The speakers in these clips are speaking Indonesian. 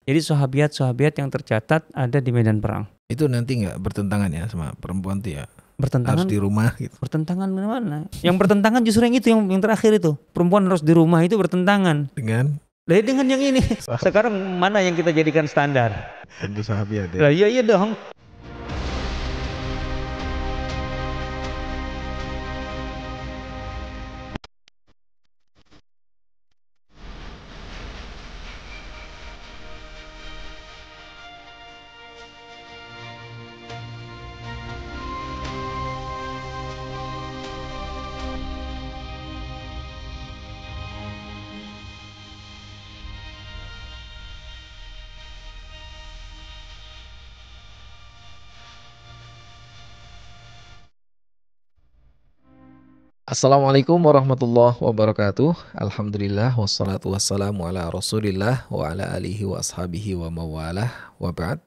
Jadi sahabiat yang tercatat ada di medan perang. Itu nanti nggak bertentangan ya sama perempuan tuh ya? Harus Bertentangan, di rumah gitu. bertentangan mana? Yang bertentangan justru yang itu, yang terakhir itu. Perempuan harus di rumah itu bertentangan. Dengan Dengan yang ini. Sekarang mana yang kita jadikan standar? tentu sahabiat ya. Lah iya dong. Assalamualaikum warahmatullahi wabarakatuh. Alhamdulillah wassalatu wassalamu ala Rasulillah wa ala alihi wa ashabihi wa mawalah wa ba'd.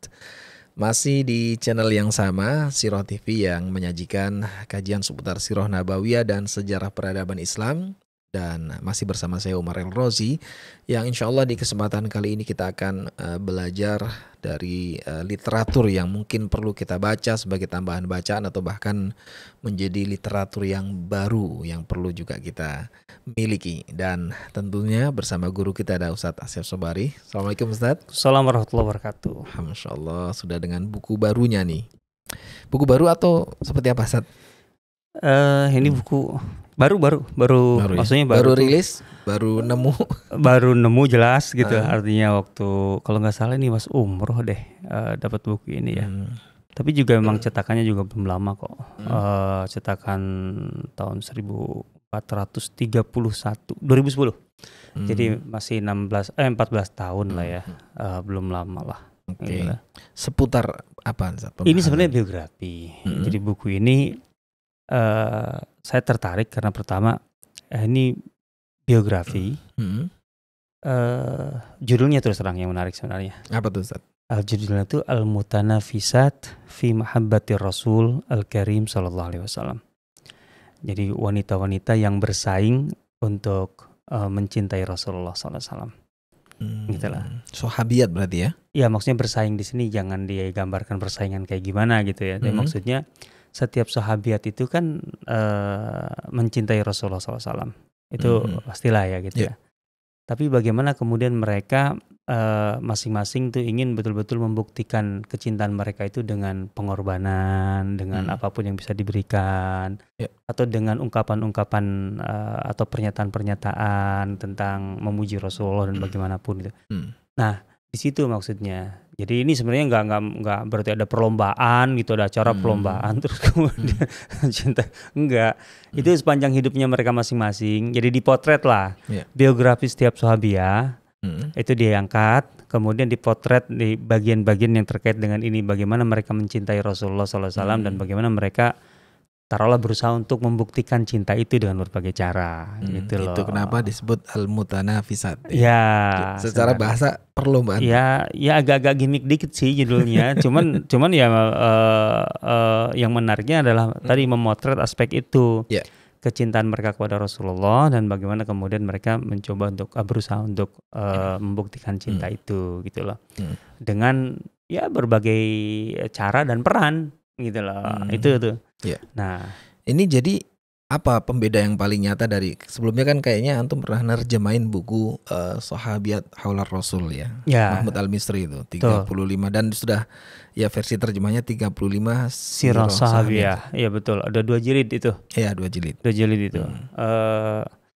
Masih di channel yang sama, Sirah TV, yang menyajikan kajian seputar Sirah Nabawiyah dan sejarah peradaban Islam. Dan masih bersama saya Umar El Rozi, yang insya Allah di kesempatan kali ini kita akan belajar dari literatur yang mungkin perlu kita baca sebagai tambahan bacaan, atau bahkan menjadi literatur yang baru yang perlu juga kita miliki. Dan tentunya bersama guru kita ada Ustadz Asep Sobari. Assalamualaikum Ustadz. Assalamualaikum warahmatullahi wabarakatuh. Masya Allah, sudah dengan buku barunya nih. Buku baru atau seperti apa Ustadz? Ini buku baru ya? maksudnya baru rilis, baru nemu jelas gitu. Artinya waktu kalau nggak salah ini Mas umroh deh dapat buku ini ya. Tapi juga memang cetakannya juga belum lama kok. Cetakan tahun 1431 2010. Jadi masih 14 tahun lah ya. Belum lama lah. Oke. Seputar apa? Ini sebenarnya biografi. Jadi buku ini saya tertarik karena pertama ini biografi. Judulnya terus terang yang menarik sebenarnya. Apa tuh Ustaz? Judulnya itu Al-Mutanafisat fi Mahabbatir Rasul Al-Karim sallallahu alaihi wasallam. Jadi wanita-wanita yang bersaing untuk mencintai Rasulullah sallallahu alaihi wasallam. Gitulah. Sahabiat berarti ya? Ya, maksudnya bersaing di sini jangan digambarkan persaingan kayak gimana gitu ya. Tapi maksudnya setiap sahabiat itu kan mencintai Rasulullah SAW. Itu pastilah ya gitu ya. Tapi bagaimana kemudian mereka masing-masing tuh ingin betul-betul membuktikan kecintaan mereka itu dengan pengorbanan, dengan apapun yang bisa diberikan, atau dengan ungkapan-ungkapan atau pernyataan-pernyataan tentang memuji Rasulullah dan bagaimanapun gitu. Nah, di situ maksudnya. Jadi ini sebenarnya nggak berarti ada perlombaan gitu, ada acara perlombaan terus kemudian cinta, enggak. Itu sepanjang hidupnya mereka masing-masing. Jadi dipotret lah biografi setiap sahabiah. Itu diangkat, kemudian dipotret di bagian-bagian yang terkait dengan ini, bagaimana mereka mencintai Rasulullah SAW dan bagaimana mereka taruhlah berusaha untuk membuktikan cinta itu dengan berbagai cara gitu loh. Itu kenapa disebut Al-Mutanafisat ya. Secara bahasa perlombaan. Ya agak-agak gimmick dikit sih judulnya. cuman ya yang menariknya adalah tadi memotret aspek itu. Kecintaan mereka kepada Rasulullah dan bagaimana kemudian mereka mencoba untuk berusaha untuk membuktikan cinta itu gitu loh. Dengan ya berbagai cara dan peran gitu loh. Itu tuh. Nah, ini jadi apa pembeda yang paling nyata dari sebelumnya? Kan kayaknya antum pernah nerjemahin buku Sahabiat Haular Rasul ya. Mahmud Al-Misri itu 35 dan sudah ya versi terjemahnya 35 Sirah Sahabiah. Iya betul, ada 2 jilid itu. Iya, 2 jilid. 2 jilid itu.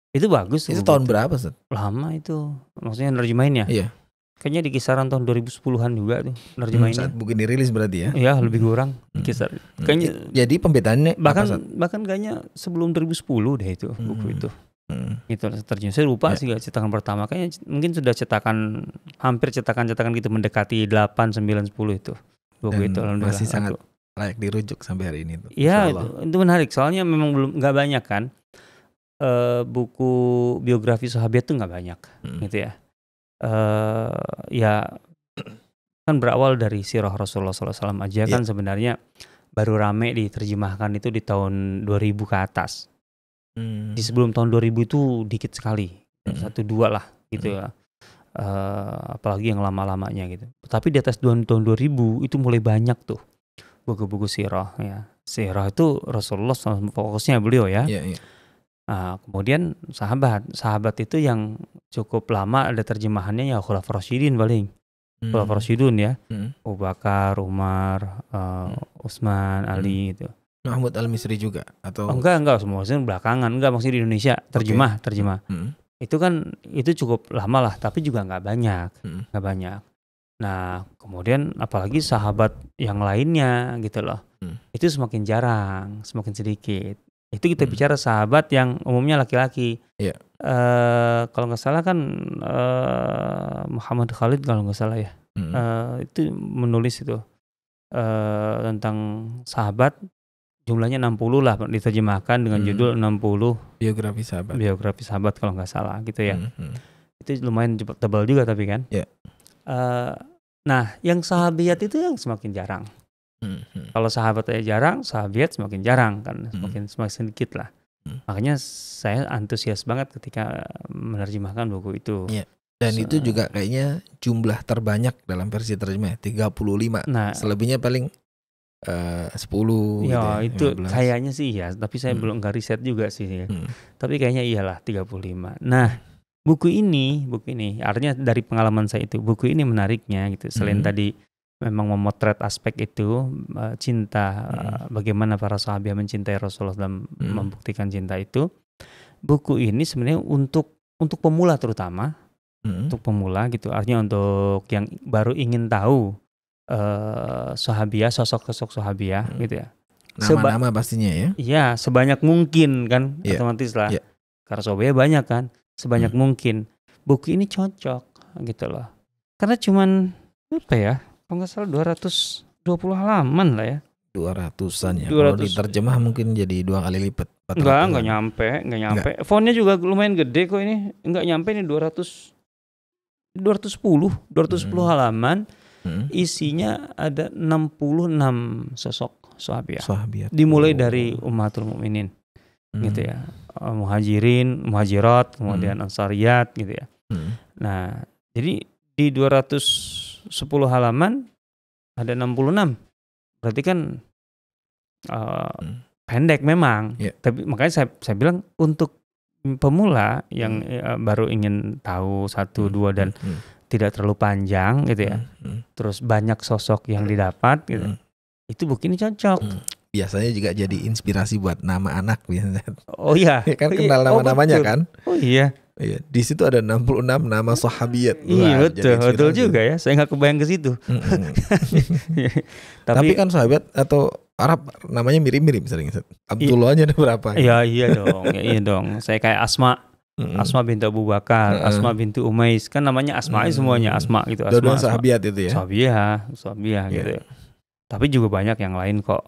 Itu bagus. Itu tahun berapa, Ustaz? Lama itu. Maksudnya nerjemahinnya? Iya. Kayaknya di kisaran tahun 2010-an juga tuh nerjemahinnya. Saat buku dirilis berarti ya? Iya, lebih kurang kisar. Kayaknya jadi pembedanya bahkan kayaknya sebelum 2010 deh itu buku itu. Itu terjemah. Saya lupa sih cetakan pertama. Kayaknya mungkin sudah hampir cetakan gitu mendekati 8, 9, 10 itu. Buku itu masih sangat layak dirujuk sampai hari ini tuh. Iya, itu menarik. Soalnya memang nggak banyak kan buku biografi sahabat tuh nggak banyak gitu ya. Ya kan berawal dari sirah Rasulullah SAW aja kan sebenarnya baru rame diterjemahkan itu di tahun 2000 ke atas. Di sebelum tahun 2000 itu dikit sekali, 1-2 lah gitu ya. apalagi yang lama-lamanya gitu. Tapi di atas tahun 2000 itu mulai banyak tuh buku-buku sirah ya. Sirah itu Rasulullah SAW fokusnya beliau ya. Iya, iya. Nah, kemudian sahabat itu yang cukup lama ada terjemahannya ya Khulafaur Rasyidin paling. Khulafaur Rasyidun ya. Abu Bakar, Umar, Utsman, Ali itu. Mahmud Al-Misri juga atau Enggak semua belakangan, enggak maksudnya di Indonesia terjemah. Itu kan itu cukup lama lah, tapi juga nggak banyak. Nah, kemudian apalagi sahabat yang lainnya gitu loh, itu semakin jarang, semakin sedikit. Itu kita bicara sahabat yang umumnya laki-laki. Iya. Kalau nggak salah kan Muhammad Khalid kalau nggak salah ya, itu menulis itu tentang sahabat. Jumlahnya 60 lah diterjemahkan dengan judul 60 biografi sahabat kalau nggak salah gitu ya. Itu lumayan tebal juga tapi kan. Yeah. Nah yang sahabiat itu yang semakin jarang. Kalau sahabat aja jarang, sahabiat semakin jarang kan, semakin sedikit lah. Makanya saya antusias banget ketika menerjemahkan buku itu. Yeah. Dan itu juga kayaknya jumlah terbanyak dalam versi terjemah 35. Nah, selebihnya paling 10 ya, gitu itu 15. Kayaknya sih ya, tapi saya belum nggak riset juga sih ya. Tapi kayaknya iyalah 35. Nah, buku ini artinya dari pengalaman saya itu, buku ini menariknya gitu. Selain tadi memang memotret aspek itu cinta, bagaimana para sahabat mencintai Rasulullah dan membuktikan cinta itu. Buku ini sebenarnya untuk pemula terutama, untuk pemula gitu. Artinya untuk yang baru ingin tahu sahabiah, sosok sahabiah gitu ya. Nama-nama pastinya ya. Iya, sebanyak mungkin kan, otomatis lah. Karena sahabiah banyak kan, sebanyak mungkin. Buku ini cocok gitu loh. Karena cuman apa ya? Kalau nggak salah 220 halaman lah ya. 200-an ya. Kalau diterjemah mungkin jadi 2 kali lipat. Enggak nyampe. Fontnya juga lumayan gede kok ini. Enggak nyampe nih 210 halaman. Isinya ada 66 sosok sahabiat. Dimulai dari Ummatul Mukminin gitu ya. Muhajirat, kemudian Ansariyat gitu ya. Nah, jadi di 210 halaman ada 66. Berarti kan pendek memang. Tapi makanya saya bilang untuk pemula yang baru ingin tahu 1, 2 dan tidak terlalu panjang gitu ya. Terus banyak sosok yang didapat gitu. Itu buku ini cocok. Biasanya juga jadi inspirasi buat nama anak biasanya. Oh iya. Kan kenal nama-namanya kan? Oh iya. Iya, di situ ada 66 nama sahabiat. Iya, betul juga ya. Saya nggak kebayang ke situ. Tapi kan sahabat atau Arab namanya mirip-mirip sering. Abdullah aja ada berapa? Iya dong. Saya kayak Asma binti Abu Bakar, Asma binti Umais, kan namanya Asma semuanya Asma gitu. Dua-dua sahabiat itu ya. Sahabiah gitu. Tapi juga banyak yang lain kok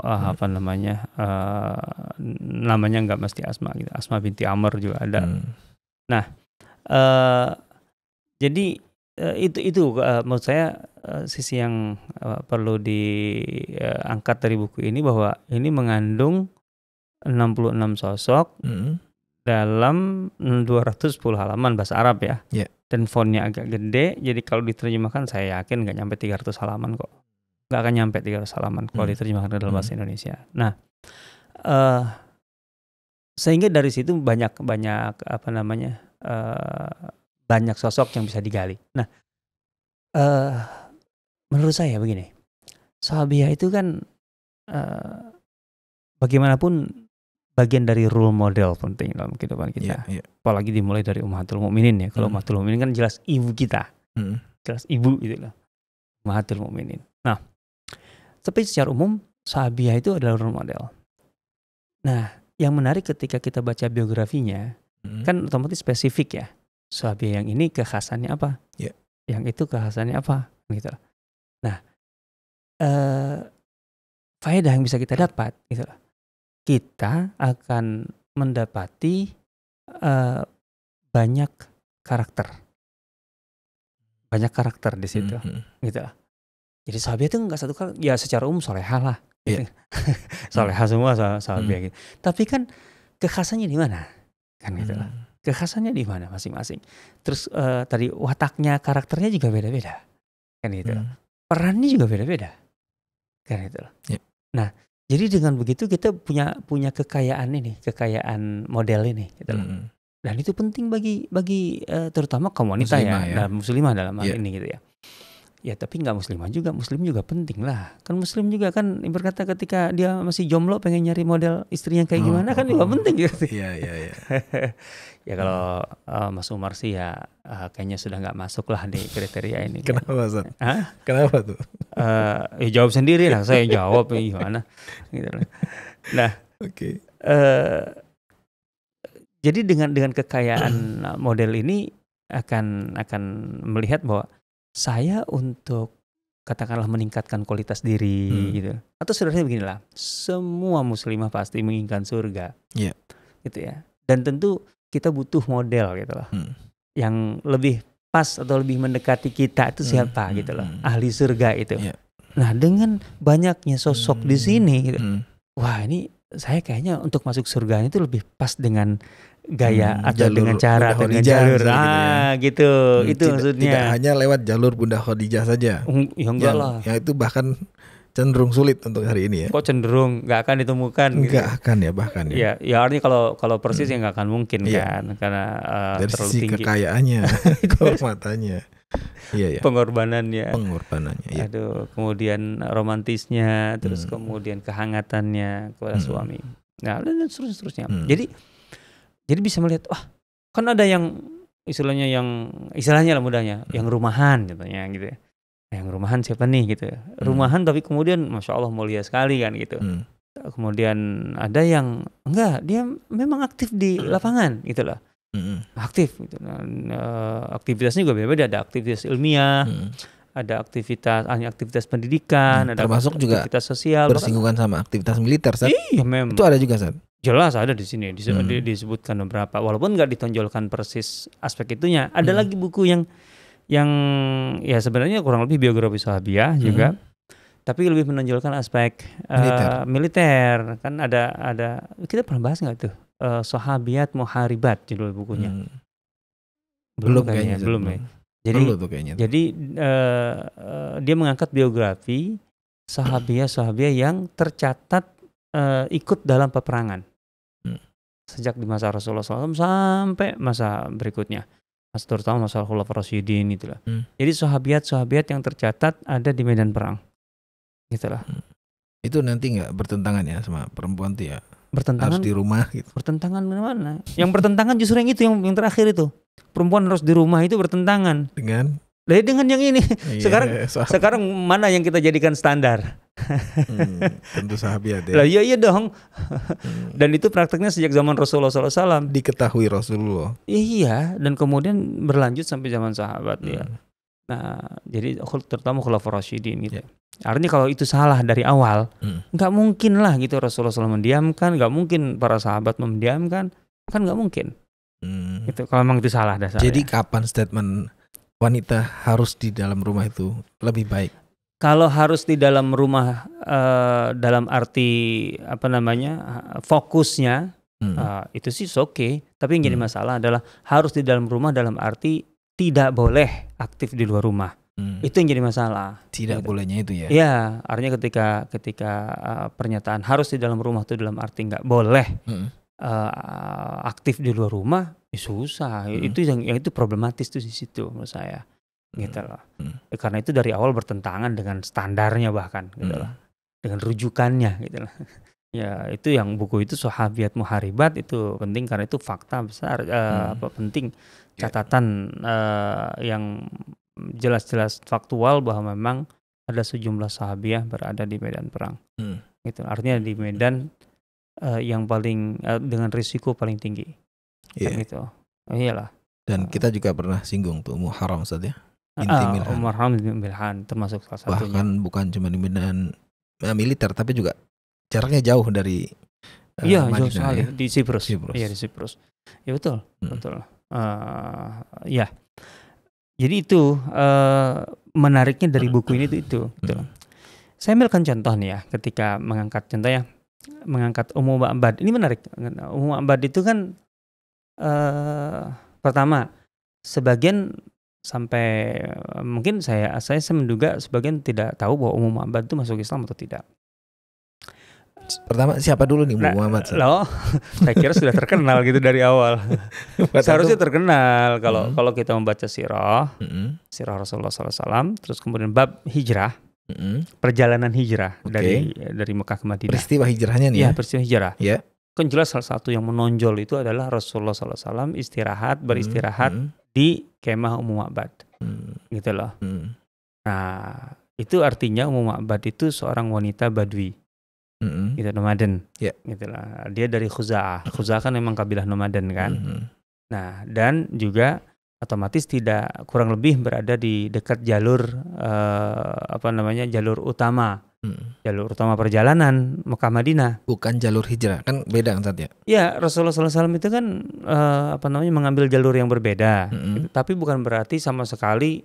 namanya nggak mesti Asma gitu. Asma binti Amr juga ada. Nah, jadi itu menurut saya sisi yang perlu diangkat dari buku ini, bahwa ini mengandung 66 sosok dalam 210 halaman bahasa Arab ya. Dan fontnya agak gede, jadi kalau diterjemahkan saya yakin nggak nyampe 300 halaman kok. Nggak akan nyampe 300 halaman kalau diterjemahkan ke dalam bahasa Indonesia. Nah, sehingga dari situ banyak banyak sosok yang bisa digali. Nah, menurut saya begini, sahabiah itu kan bagaimanapun bagian dari role model penting dalam kehidupan kita. Apalagi dimulai dari Ummatul Mukminin ya. Kalau Ummatul Mukminin kan jelas ibu kita, jelas ibu gitu loh, Ummatul Mukminin. Nah, tapi secara umum sahabiah itu adalah role model. Nah, yang menarik ketika kita baca biografinya, kan otomatis spesifik ya. Sahabiah yang ini kekhasannya apa? Yang itu kekhasannya apa? Gitu. Nah, faedah yang bisa kita dapat gitu. Kita akan mendapati banyak karakter di situ, gitu. Jadi sahabat itu nggak satu kali, ya secara umum solehah lah, gitu. Solehah semua sahabat gitu. Tapi kan kekhasannya di mana, kan gitu. Kekhasannya di mana masing-masing. Terus tadi wataknya, karakternya juga beda-beda. Kan gitu. Perannya juga beda-beda. Kan itu. Ya. Nah, jadi dengan begitu kita punya kekayaan model ini gitu loh. Dan itu penting bagi terutama kaum wanita Muslimah ya, dan muslimah dalam hal Iya. ini gitu ya. Ya tapi nggak muslimah juga, muslim juga penting lah. Kan muslim juga kan berkata ketika dia masih jomblo pengen nyari model istri yang kayak gimana kan juga penting gitu. Iya. Ya kalau Mas Umar sih ya kayaknya sudah nggak masuk lah di kriteria ini. Kenapa Ustaz? Hah? Kenapa tuh? Ya jawab sendiri lah, saya jawab gimana gitu loh. Nah, Oke. jadi dengan kekayaan model ini akan melihat bahwa saya untuk katakanlah meningkatkan kualitas diri gitu. Atau sebenarnya beginilah, semua muslimah pasti menginginkan surga. Iya. Gitu ya. Dan tentu kita butuh model gitu loh. Yang lebih pas atau lebih mendekati kita itu siapa gitu loh. Ahli surga itu. Iya. Nah, dengan banyaknya sosok di sini gitu. Wah, ini saya kayaknya untuk masuk surga itu lebih pas dengan gaya atau jalur dengan cara, Bunda dengan Khadijah jalur misalnya gitu ya. gitu. Itu maksudnya. Tidak hanya lewat jalur Bunda Khadijah saja. Ya enggak lah. Yang itu bahkan cenderung sulit untuk hari ini ya. Kok cenderung nggak akan ditemukan? Enggak gitu. akan ya bahkan ya. Ya artinya kalau persis ya nggak akan mungkin kan, karena Dari terlalu sisi tinggi kekayaannya, kehormatannya. Iya. pengorbanannya. Ya. Aduh, kemudian romantisnya, terus kemudian kehangatannya kepada suami. Nah, dan seterusnya. Jadi bisa melihat, wah, kan ada yang istilahnya lah mudahnya, yang rumahan katanya gitu ya. Yang rumahan siapa nih gitu. Rumahan tapi kemudian Masya Allah mulia sekali kan gitu. Kemudian ada yang enggak, dia memang aktif di lapangan gitu loh. Aktif gitu. Aktivitasnya juga beda-beda, ada aktivitas ilmiah, ada aktivitas pendidikan, ada termasuk juga aktivitas sosial, bersinggungan sama aktivitas militer, Sat. Iya memang. Itu ada juga, Sat. Jelas ada di sini disebutkan beberapa, walaupun nggak ditonjolkan persis aspek itunya. Ada lagi buku yang ya sebenarnya kurang lebih biografi sahabiah juga, tapi lebih menonjolkan aspek militer. Kan ada kita pernah bahas nggak tuh Sahabiyat Muharibat judul bukunya? Belum kayaknya. Belum ya. Jadi dia mengangkat biografi sahabiah yang tercatat ikut dalam peperangan sejak di masa Rasulullah SAW sampai masa berikutnya, terutama masa Khulafaur Rasyidin itulah. Jadi sahabiat yang tercatat ada di medan perang, gitulah. Itu nanti nggak bertentangan ya sama perempuan tuh ya? Bertentangan harus di rumah gitu. Bertentangan mana? Yang bertentangan justru yang itu, yang terakhir itu. Perempuan harus di rumah itu bertentangan dengan yang ini. Sekarang mana yang kita jadikan standar? Tentu sahabiat ya. Lah iya dong. Dan itu prakteknya sejak zaman Rasulullah SAW. Diketahui Rasulullah. Iya, dan kemudian berlanjut sampai zaman sahabat ya. Nah, jadi terutama Khulafaur Rasyidin gitu. Artinya kalau itu salah dari awal, nggak mungkin lah gitu Rasulullah SAW mendiamkan, nggak mungkin para sahabat mendiamkan, kan nggak mungkin. Gitu, kalau memang itu salah dasarnya. Jadi kapan statement wanita harus di dalam rumah itu lebih baik? Kalau harus di dalam rumah dalam arti fokusnya itu sih oke. Tapi yang jadi masalah adalah harus di dalam rumah dalam arti tidak boleh aktif di luar rumah. Itu yang jadi masalah. Tidak bolehnya itu ya? Iya, artinya ketika pernyataan harus di dalam rumah itu dalam arti nggak boleh aktif di luar rumah, susah. Itu yang itu problematis tuh di situ menurut saya. Gitu loh. Karena itu dari awal bertentangan dengan standarnya bahkan gitu loh. Dengan rujukannya gitu loh. Ya, itu yang buku itu Sahabiyat Muharibat itu penting karena itu fakta besar penting catatan yang jelas-jelas faktual bahwa memang ada sejumlah sahabiah berada di medan perang. Gitu. Artinya di medan yang paling dengan risiko paling tinggi. Gitu. Iyalah. Dan kita juga pernah singgung tuh Muharram Ustaz ya. Muharram bin Milhan termasuk salah satunya. Bahkan bukan cuma di medan militer tapi juga jaraknya jauh dari jauh Madinah, sekali ya? Di Siprus. Iya di Siprus. Ya betul. Ya. Jadi itu menariknya dari buku ini itu. Gitu. Saya ambilkan contoh nih ya, ketika mengangkat Ummu Ma'bad. Ini menarik. Ummu Ma'bad itu kan Pertama, sebagian sampai mungkin saya menduga sebagian tidak tahu bahwa Ummu Ma'bad itu masuk Islam atau tidak. Pertama siapa dulu nih Bu Muhammad? Loh, saya kira sudah terkenal gitu dari awal. Seharusnya terkenal kalau kita membaca sirah Rasulullah SAW, terus kemudian bab hijrah, perjalanan hijrah dari Mekah ke Madinah. Peristiwa hijrahnya nih. Ya, peristiwa hijrah. Ya. Kan jelas salah satu yang menonjol itu adalah Rasulullah SAW beristirahat di kemah Ummu Ma'bad, gitu loh. Nah, itu artinya Ummu Ma'bad itu seorang wanita Badui. Gitu, nomaden, gitu lah. Dia dari Khuza'ah. Khuza'ah kan memang kabilah nomaden kan. Nah, dan juga otomatis kurang lebih berada di dekat jalur jalur utama, jalur utama perjalanan Mekah Madinah. Bukan jalur hijrah, kan beda kan saatnya. Ya, Rasulullah SAW itu kan mengambil jalur yang berbeda. Gitu. Tapi bukan berarti sama sekali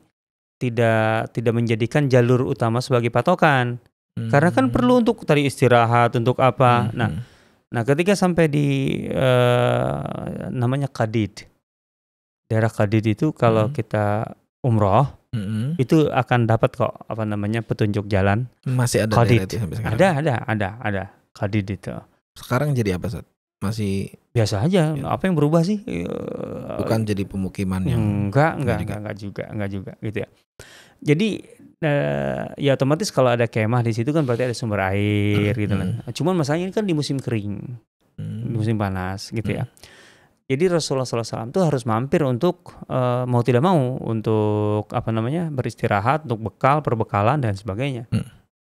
tidak menjadikan jalur utama sebagai patokan. Karena kan perlu untuk tadi istirahat, untuk apa. Nah ketika sampai di namanya Qadid, daerah Qadid itu kalau kita umroh itu akan dapat kok petunjuk jalan. Masih ada Qadid. Ada Qadid itu. Sekarang jadi apa, Ustaz? Masih biasa aja. Apa yang berubah sih? Bukan jadi pemukiman yang enggak juga gitu ya. Jadi ya otomatis kalau ada kemah di situ kan berarti ada sumber air gitu kan. Cuman masalahnya ini kan di musim kering, di musim panas gitu ya. Jadi Rasulullah SAW tuh harus mampir untuk mau tidak mau untuk beristirahat, untuk perbekalan dan sebagainya.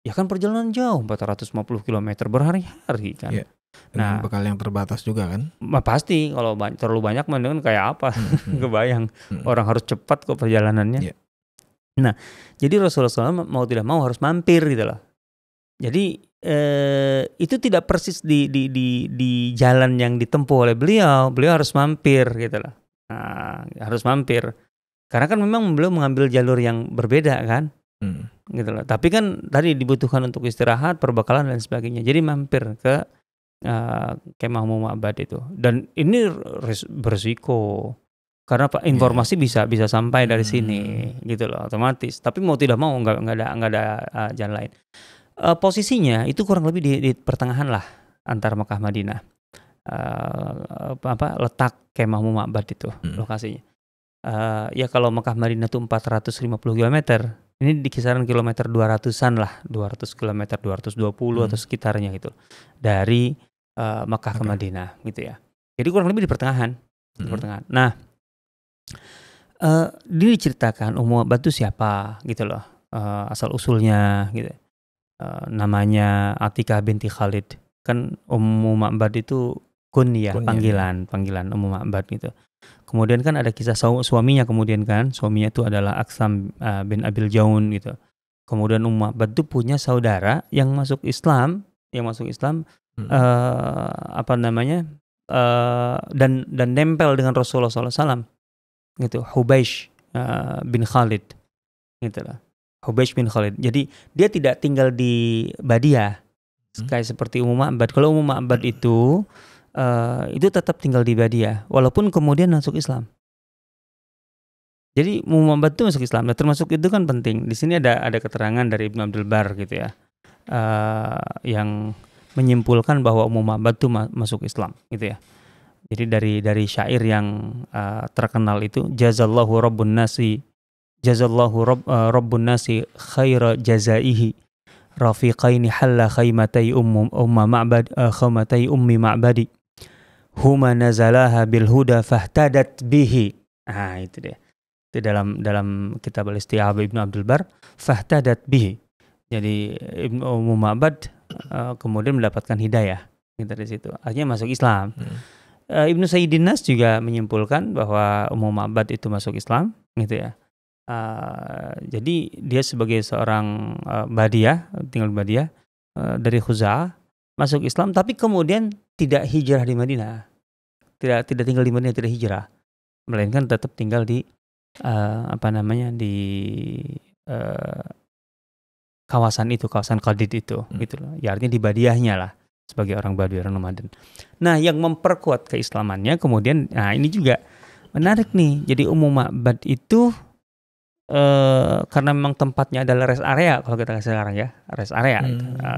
Ya kan perjalanan jauh 450 km berhari-hari kan. Yeah. Nah, bekal yang terbatas juga kan? Pasti kalau terlalu banyak mendingan kayak apa? Kebayang orang harus cepat kok perjalanannya. Yeah. Nah, jadi Rasulullah SAW mau tidak mau harus mampir gitu loh. Jadi itu tidak persis di jalan yang ditempuh oleh beliau harus mampir gitu loh. Nah, harus mampir. Karena kan memang beliau mengambil jalur yang berbeda kan, gitu loh. Tapi kan tadi dibutuhkan untuk istirahat, perbekalan dan sebagainya. Jadi mampir ke kemah Ummu Ma'bad itu. Dan ini berisiko. Karena informasi bisa sampai dari sini gitu loh otomatis. Tapi mau tidak mau nggak ada jalan lain. Posisinya itu kurang lebih di pertengahan lah antara Mekah Madinah. Letak kemah Ummu Ma'bad itu lokasinya. Ya kalau Mekah Madinah itu 450 km, ini di kisaran kilometer 200-an lah, 200 km, 220 atau sekitarnya gitu. Dari Mekah ke Madinah gitu ya. Jadi kurang lebih di pertengahan. Nah, dia diceritakan Ummu Ma'bad itu siapa gitu loh, asal usulnya gitu. Namanya Atikah binti Khalid. Kan Ummu Ma'bad itu kunyah, panggilan Ummu Ma'bad gitu. Kemudian kan ada kisah suaminya suaminya itu adalah Aksam bin Abil Jaun gitu. Kemudian Ummu Ma'bad itu punya saudara yang masuk Islam dan nempel dengan Rasulullah SAW. Gitu, Hubeish bin Khalid gitu lah. Hubeish bin Khalid. Jadi dia tidak tinggal di Badiah kayak seperti Ummu Ma'bad. Kalau Ummu Ma'bad itu tetap tinggal di Badiah walaupun kemudian masuk Islam. Jadi Ummu Ma'bad itu masuk Islam. Nah, termasuk itu kan penting. Di sini ada keterangan dari Ibnu Abdul Bar gitu ya. Yang menyimpulkan bahwa Ummu Ma'bad itu masuk Islam gitu ya. Jadi dari syair yang terkenal itu jazallahu rabbun nasi khaira jazaihi rafiqaini halla khaymatai ummi ma'badi huma nazalaha bil huda fahtadat bihi. Nah, itu dia. Itu dalam kitab Al-Isti'ab Ibnu Abdul Bar, fahtadat bihi. Jadi Ummu Ma'bad kemudian mendapatkan hidayah gitu dari situ. Akhirnya masuk Islam. Ibnu Sayyidin Nas juga menyimpulkan bahwa Ummu Ma'bad itu masuk Islam gitu ya. Jadi dia sebagai seorang Badiah, tinggal di Badiah dari Khuza'ah, masuk Islam tapi kemudian tidak hijrah di Madinah. Tidak tinggal di Madinah, tidak hijrah. Melainkan tetap tinggal di kawasan Qadid itu gitu loh. Ya artinya di Badiahnya lah. sebagai orang Badui, orang nomaden. Nah, yang memperkuat keislamannya kemudian, nah ini juga menarik nih. Jadi Ma'bad itu karena memang tempatnya adalah rest area kalau kita sekarang ya, rest area.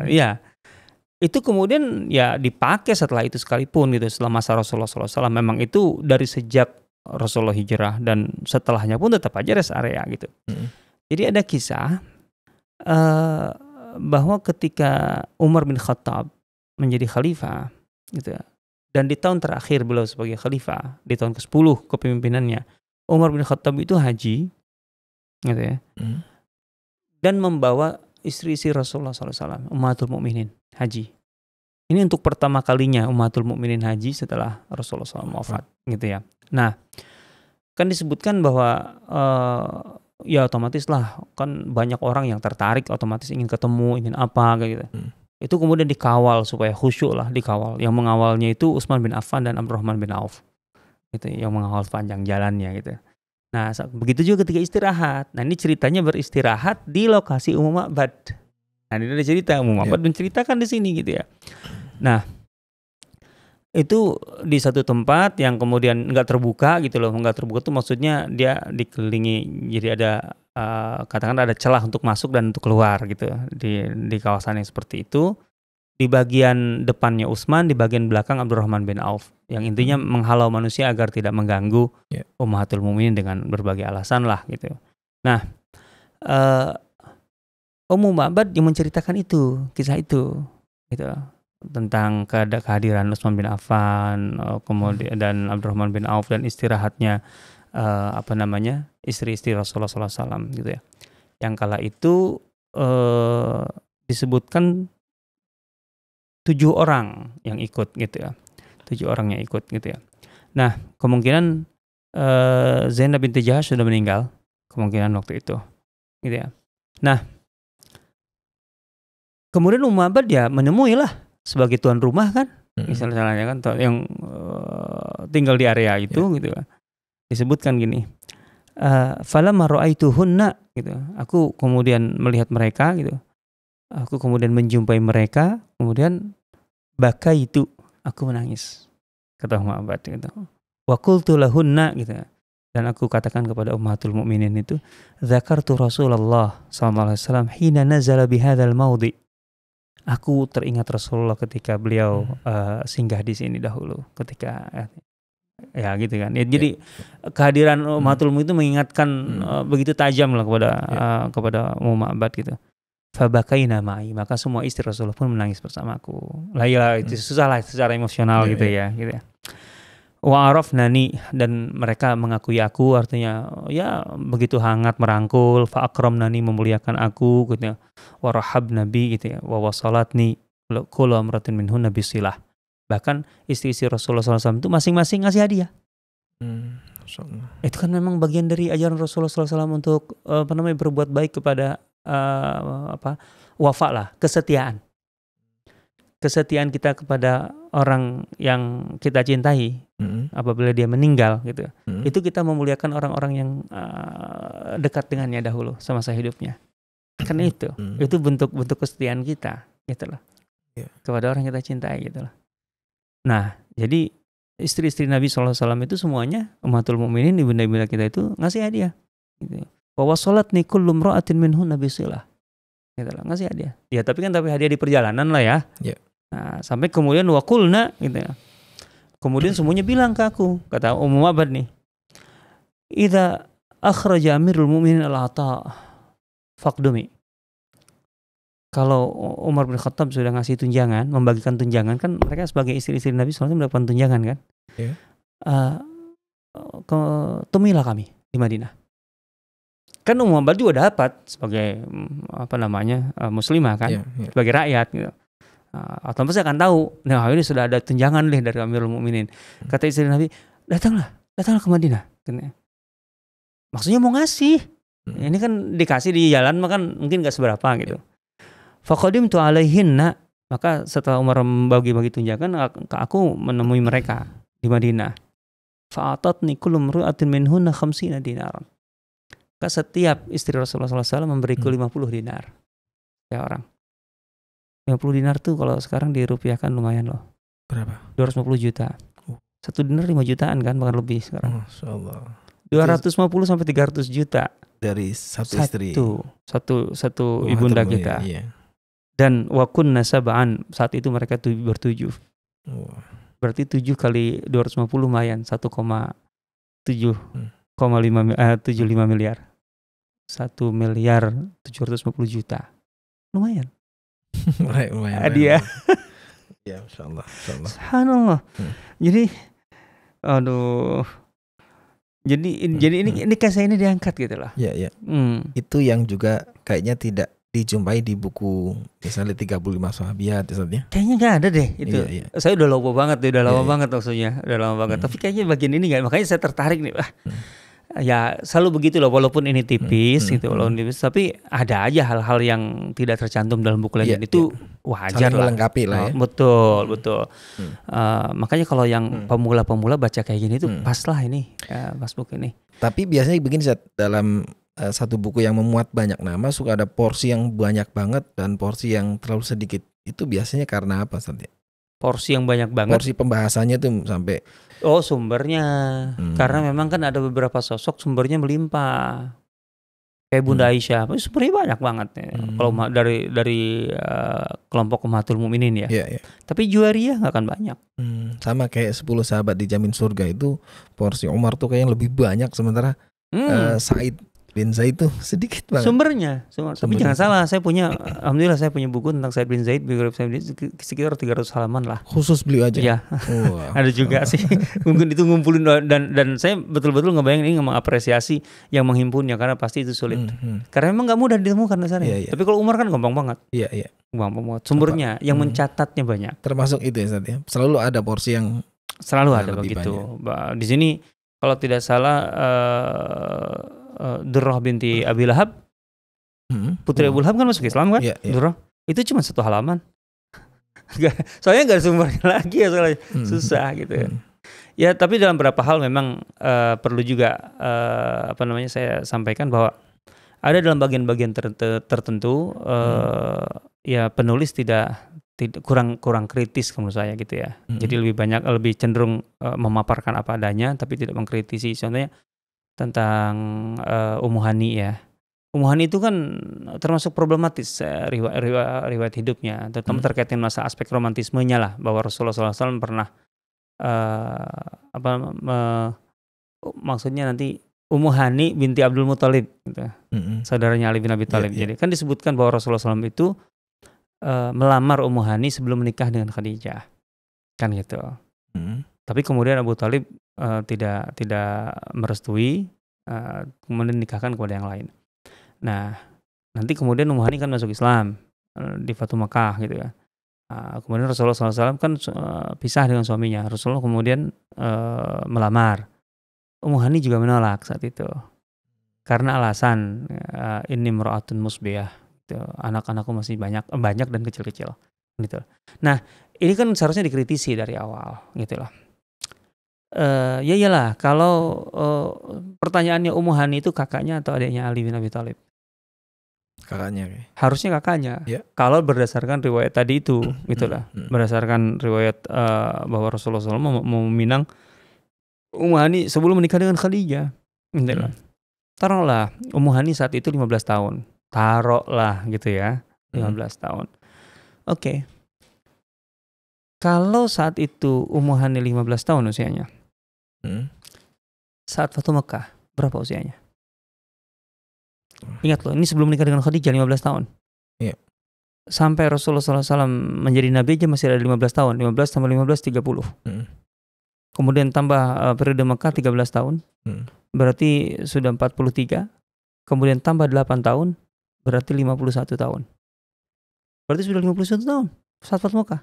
Iya. Itu kemudian ya dipakai setelah itu sekalipun gitu, setelah masa Rasulullah SAW. Memang itu dari sejak Rasulullah hijrah dan setelahnya pun tetap aja rest area gitu. Jadi ada kisah bahwa ketika Umar bin Khattab menjadi khalifah gitu ya, dan di tahun terakhir beliau sebagai khalifah, di tahun ke-10 kepemimpinannya, Umar bin Khattab itu haji gitu ya, dan membawa istri-istri Rasulullah SAW, Ummahatul Mukminin, haji. Ini untuk pertama kalinya Ummahatul Mukminin haji setelah Rasulullah SAW wafat gitu ya. Nah, kan disebutkan bahwa ya otomatis lah, kan banyak orang yang tertarik, otomatis ingin ketemu, ingin apa gitu. Itu kemudian dikawal supaya khusyuk lah, dikawal. Yang mengawalnya itu Utsman bin Affan dan Abdurrahman bin Auf, gitu, yang mengawal panjang jalannya gitu. Nah, begitu juga ketika istirahat. Nah, ini ceritanya beristirahat di lokasi Ma'bad. Nah, ini ada cerita Ma'bad menceritakan di sini gitu ya. Nah, itu di satu tempat yang kemudian nggak terbuka gitu loh. Nggak terbuka itu maksudnya dia dikelilingi, jadi ada katakan ada celah untuk masuk dan untuk keluar gitu di kawasan yang seperti itu. Di bagian depannya Utsman, di bagian belakang Abdurrahman bin Auf, yang intinya menghalau manusia agar tidak mengganggu Ummahatul Mukminin dengan berbagai alasan lah gitu. Nah, Ma'bad yang menceritakan itu, kisah itu gitu, tentang kehadiran Utsman bin Affan, kemudian dan Abdurrahman bin Auf, dan istirahatnya istri-istri Rasulullah SAW gitu ya. Yang kala itu disebutkan 7 orang yang ikut gitu ya. 7 orang yang ikut gitu ya. Nah, kemungkinan Zainab binti Jahsy sudah meninggal, kemungkinan waktu itu gitu ya. Nah, kemudian Ma'bad ya menemui lah sebagai tuan rumah kan, misalnya kan yang tinggal di area itu gitu kan. Disebutkan gini, falamma ra'aituhunna gitu. Aku kemudian melihat mereka gitu. Aku kemudian menjumpai mereka, kemudian bakaitu, aku menangis, kata Ma'bad gitu. Wa qultu lahunna gitu. Dan aku katakan kepada Ummahatul Mukminin itu, dzakartu Rasulullah sallallahu alaihi wasallam hina nazala bihadzal maudhi. Aku teringat Rasulullah ketika beliau singgah di sini dahulu, ketika ya gitu kan. Ya, jadi kehadiran Ummahatul Mukminin itu mengingatkan begitu tajam lah kepada Ma'bad gitu. Fabakaina ma'i, maka semua istri Rasulullah pun menangis bersamaku. Lah ya itu susah lah secara emosional gitu ya. Wa arafnani, dan mereka mengakui aku, artinya ya begitu hangat merangkul. Fa akramnani, memuliakan aku gitu ya. Wa rahabnabi gitu ya. Wa wasalatni kullu amratin minhunna bisilah. Bahkan istri-istri Rasulullah SAW itu masing-masing ngasih hadiah. Itu kan memang bagian dari ajaran Rasulullah SAW untuk berbuat baik kepada wafa lah, kesetiaan kita kepada orang yang kita cintai apabila dia meninggal gitu. Itu kita memuliakan orang-orang yang dekat dengannya dahulu semasa hidupnya. Kan itu bentuk kesetiaan kita gitu loh, kepada orang yang kita cintai gitu loh. Nah, jadi istri-istri Nabi SAW itu semuanya Ummahatul Mukminin, ibunda-ibunda kita itu ngasih hadiah gitu. Wa wasalatni kullu imra'atin minhunna bisilah. Gitu lah, ngasih hadiah. Ya, tapi hadiah di perjalanan lah ya. Nah, sampai kemudian waqulna gitu ya. Kemudian semuanya bilang ke aku, kata Ma'bad nih, idza akhraja Amirul Mukminin al-ata faqdumi. Kalau Umar bin Khattab sudah ngasih tunjangan, membagikan tunjangan, kan mereka sebagai istri-istri Nabi SAW mendapatkan tunjangan kan. Temuilah kami di Madinah. Kan Ma'bad juga dapat sebagai muslimah kan, sebagai rakyat gitu. Otomatis akan tahu, nah ini sudah ada tunjangan dari Amirul Mukminin. Kata istri Nabi, datanglah ke Madinah. Maksudnya mau ngasih. Ini kan dikasih di jalan, makan mungkin gak seberapa gitu. Faqadimtu alaihinna, maka setelah Umar membagi-bagi tunjangan, aku menemui mereka di Madinah. Fa'atatni kullu imra'atin minhunna 50 dinaran. Setiap istri Rasulullah SAW memberiku 50 dinar. Ya orang. 50 dinar tuh kalau sekarang dirupiahkan lumayan loh. Berapa? 250 juta. Oh. 1 dinar 5 jutaan kan, bahkan lebih sekarang. Masya Allah. 250 sampai 300 juta. Dari satu istri. Satu Wah, ibunda terbaik, kita. iya. Dan wakun nasabaan, saat itu mereka bertujuh. Wah. Berarti 7 kali 250 lumayan, 1,75 miliar. 1 miliar 750 juta. Lumayan. lumayan. Hadiah. Ya, Masya Allah. Subhanallah. Jadi aduh. Jadi ini kisah ini diangkat gitu lah. Iya. Itu yang juga kayaknya tidak dijumpai di buku misalnya 35 sahabiat misalnya. Kayaknya nggak ada deh itu. Iya. Saya udah lama banget maksudnya, udah lama banget. Tapi kayaknya bagian ini nggak, makanya saya tertarik nih. Ya selalu begitu loh, walaupun ini tipis gitu, walaupun tipis, tapi ada aja hal-hal yang tidak tercantum dalam buku lain itu wajar saling lah. Melengkapi lah ya. Betul. Makanya kalau yang pemula-pemula baca kayak gini tuh pas lah ini, pas buku ini. Tapi biasanya begini, dalam satu buku yang memuat banyak nama suka ada porsi yang banyak banget dan porsi yang terlalu sedikit. Itu biasanya karena apa, Ustaz? Porsi yang banyak banget. Porsi pembahasannya tuh sampai sumbernya. Karena memang kan ada beberapa sosok sumbernya melimpah. Kayak Bunda Aisyah, sumbernya banyak banget ya. Kalau dari kelompok Ummahatul Mukminin ya. Iya. Tapi Juwairiyah nggak akan banyak. Sama kayak 10 sahabat dijamin surga itu, porsi Umar tuh kayaknya lebih banyak, sementara Said bin Zaid tuh sedikit banget. Sumbernya. Tapi jangan salah, alhamdulillah saya punya buku tentang Said bin Zaid, biografi Said bin Zaid sekitar 300 halaman lah. Khusus beliau aja? Iya. Ada juga sih. Mungkin itu ngumpulin dan saya betul-betul ngebayangin ini mengapresiasi yang menghimpunnya, karena pasti itu sulit. Karena memang nggak mudah ditemukan dasarnya. Iya. Tapi kalau Umar kan gampang banget. Iya. Gampang banget. Sumbernya, yang mencatatnya banyak. Termasuk itu ya, Ustaz ya. Selalu ada porsi yang ada begitu. Di sini kalau tidak salah Durrah binti Abi Lahab, putri Abu Lahab kan masuk Islam kan? Iya. Durrah itu cuma 1 halaman. Soalnya nggak ada sumbernya lagi ya, soalnya susah gitu ya. Ya tapi dalam beberapa hal memang perlu juga saya sampaikan bahwa ada dalam bagian-bagian tertentu ya penulis tidak kurang kritis menurut saya gitu ya. Jadi lebih cenderung memaparkan apa adanya tapi tidak mengkritisi. Contohnya tentang Ummu Hani ya. Ummu Hani itu kan termasuk problematis riwayat hidupnya, terutama terkait dengan masa aspek romantismenya lah, bahwa Rasulullah SAW pernah maksudnya nanti Ummu Hani binti Abdul Muthalib gitu. Saudaranya Ali bin Abi Thalib. Jadi kan disebutkan bahwa Rasulullah SAW itu melamar Ummu Hani sebelum menikah dengan Khadijah. Kan gitu. Tapi kemudian Abu Thalib tidak merestui, kemudian nikahkan kepada yang lain. Nah, nanti kemudian Ummu Hani kan masuk Islam di Fatu Makkah gitu ya. Kemudian Rasulullah SAW kan pisah dengan suaminya. Rasulullah kemudian melamar. Ummu Hani juga menolak saat itu karena alasan ini imra'atun musbiyah, gitu. Anak-anakku masih banyak dan kecil-kecil gitu. Nah, ini kan seharusnya dikritisi dari awal gitu loh. Ya iyalah kalau pertanyaannya Ummu Hani itu kakaknya atau adiknya Ali bin Abi Thalib? Kakaknya. Harusnya kakaknya. Ya. Kalau berdasarkan riwayat tadi itu gitulah. Berdasarkan riwayat bahwa Rasulullah SAW mau meminang Ummu Hani sebelum menikah dengan Khadijah. Gitulah. Taruhlah Ummu Hani saat itu 15 tahun. Taruhlah gitu ya. 15 tahun. Oke. Kalau saat itu Ummu Hani 15 tahun usianya. Saat Fatu Makkah berapa usianya? Ingat loh, ini sebelum menikah dengan Khadijah 15 tahun. Iya. Sampai Rasulullah SAW menjadi Nabi aja masih ada 15 tahun. 15 tambah 15, 30. Kemudian tambah periode Makkah 13 tahun. Berarti sudah 43. Kemudian tambah 8 tahun. Berarti 51 tahun. Berarti sudah 51 tahun saat Fatu Makkah.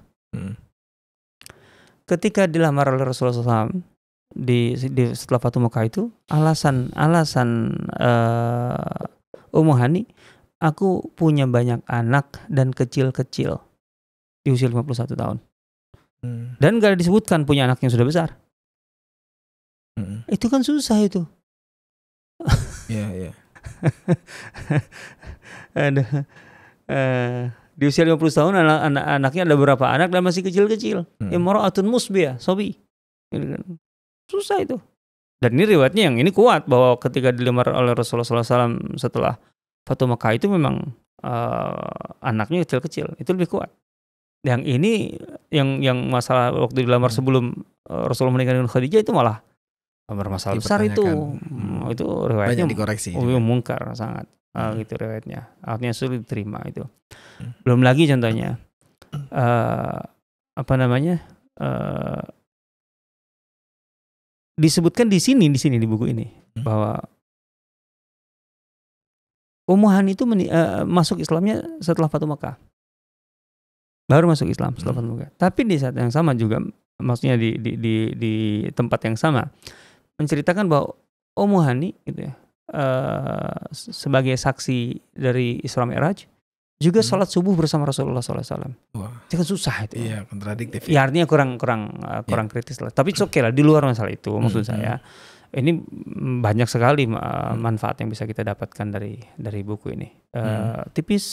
Ketika dilamar oleh Rasulullah SAW setelah Fatu Makkah itu, alasan Ummu Hani, aku punya banyak anak dan kecil-kecil di usia 51 tahun. Dan gak disebutkan punya anak yang sudah besar. Itu kan susah itu. Iya. Aduh. Di usia 50 tahun anaknya ada beberapa anak dan masih kecil-kecil. Imra'atun musbiyah, sobi. Susah itu. Dan ini riwayatnya yang ini kuat bahwa ketika dilamar oleh Rasulullah SAW setelah Fatu Makkah itu memang anaknya kecil-kecil. Itu lebih kuat. Yang ini yang masalah waktu dilamar sebelum Rasulullah menikah dengan Khadijah itu malah bermasalah besar itu. Itu riwayatnya banyak dikoreksi. Mungkar sangat. Gitu riwayatnya. Artinya sulit diterima itu. Belum lagi contohnya disebutkan di sini di buku ini bahwa Ummu Hani itu masuk Islamnya setelah Fatu Makkah. Baru masuk Islam setelah Fatu Makkah. Tapi di saat yang sama juga, maksudnya di tempat yang sama, menceritakan bahwa Ummu Hani gitu ya, sebagai saksi dari Isra Mi'raj juga sholat subuh bersama Rasulullah SAW. Itu kan susah itu. Iya, kontradiktif. Ya artinya kurang kritis lah. Tapi oke lah, di luar masalah itu maksud saya. Ini banyak sekali manfaat yang bisa kita dapatkan dari buku ini. Tipis,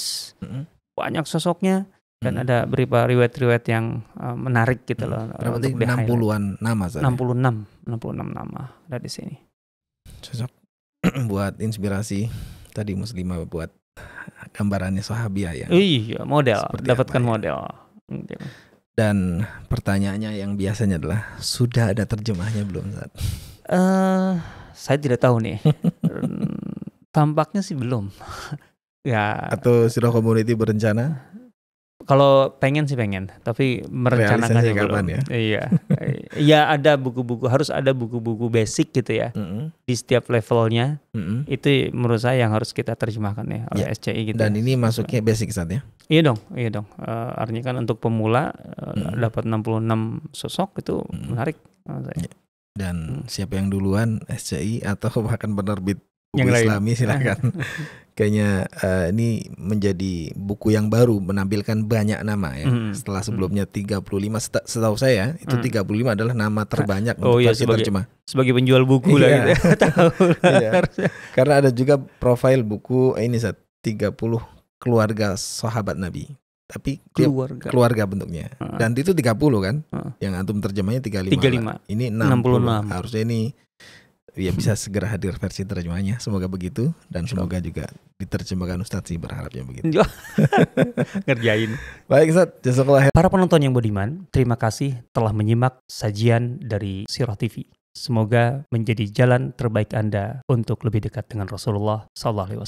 banyak sosoknya, dan ada beberapa riwayat-riwayat yang menarik gitu loh. Berarti 60-an nama saja. 66 nama dari sini. Cocok buat inspirasi tadi muslimah buat gambarannya sahabiah ya. Iya, model, dapatkan ya? model. Dan pertanyaannya yang biasanya adalah, sudah ada terjemahnya belum, Ustaz? Saya tidak tahu nih. Tampaknya sih belum. Ya. Atau Sirah Community berencana? Kalau pengen, tapi merencanakannya belum. Ya? Iya. Ya ada buku-buku, harus ada buku-buku basic gitu ya. Di setiap levelnya. Itu menurut saya yang harus kita terjemahkan ya oleh SCI gitu. Dan ini masuknya basic saat ya? Iya dong. Artinya kan untuk pemula dapat 66 sosok itu menarik. Dan siapa yang duluan, SCI atau bahkan penerbit buku yang Islami silakan. Kayaknya ini menjadi buku yang baru, menampilkan banyak nama ya. Setelah sebelumnya 35, setahu saya itu 35 adalah nama terbanyak untuk versi terjemah. Sebagai penjual buku lah gitu. Karena ada juga profil buku ini 30 keluarga sahabat Nabi. Tapi keluarga bentuknya. Dan itu 30 kan? Yang antum terjemahnya 35. Ini 60. Harusnya ini ya bisa segera hadir versi terjemahnya. Semoga begitu, dan semoga juga diterjemahkan Ustadz sih, berharapnya begitu. Ngerjain. Baik Ustadz, jazakallah. Para penonton yang budiman, terima kasih telah menyimak sajian dari Sirah TV. Semoga menjadi jalan terbaik Anda untuk lebih dekat dengan Rasulullah SAW.